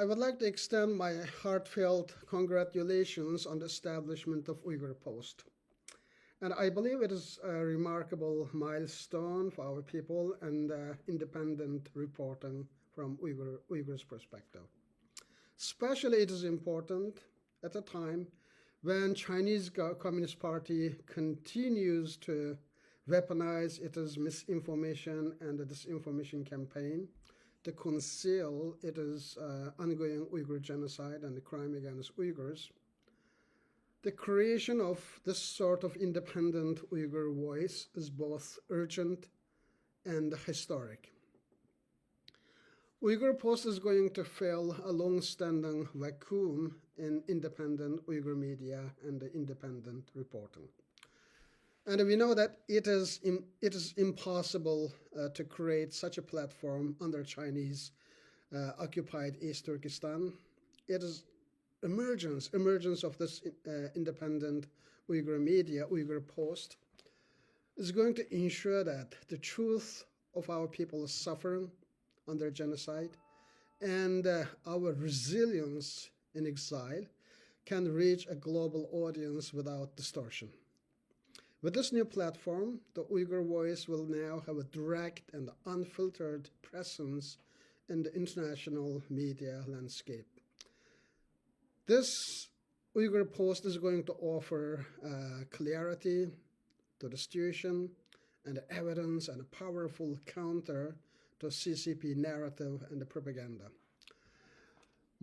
I would like to extend my heartfelt congratulations on the establishment of Uyghur Post. And I believe it is a remarkable milestone for our people and independent reporting from Uyghurs' perspective. Especially it is important at a time when Chinese Communist Party continues to weaponize its misinformation and the disinformation campaign to conceal its ongoing Uyghur genocide and the crime against Uyghurs. The creation of this sort of independent Uyghur voice is both urgent and historic. Uyghur Post is going to fill a long-standing vacuum in independent Uyghur media and independent reporting. And we know that it is impossible to create such a platform under Chinese occupied East Turkestan. It is emergence of this independent Uyghur media, Uyghur Post, is going to ensure that the truth of our people's suffering under genocide and our resilience in exile can reach a global audience without distortion. With this new platform, the Uyghur voice will now have a direct and unfiltered presence in the international media landscape. This Uyghur Post is going to offer clarity to the situation and evidence and a powerful counter to CCP narrative and the propaganda.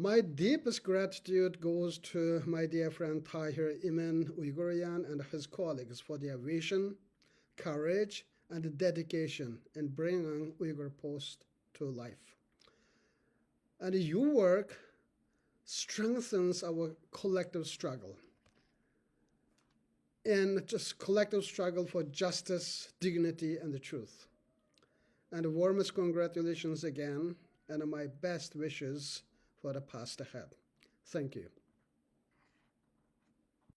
My deepest gratitude goes to my dear friend Tahir Iman Uygurian and his colleagues for their vision, courage, and dedication in bringing Uyghur Post to life. And your work strengthens our collective struggle and just collective struggle for justice, dignity, and the truth. And the warmest congratulations again, and my best wishes for the past ahead. Thank you.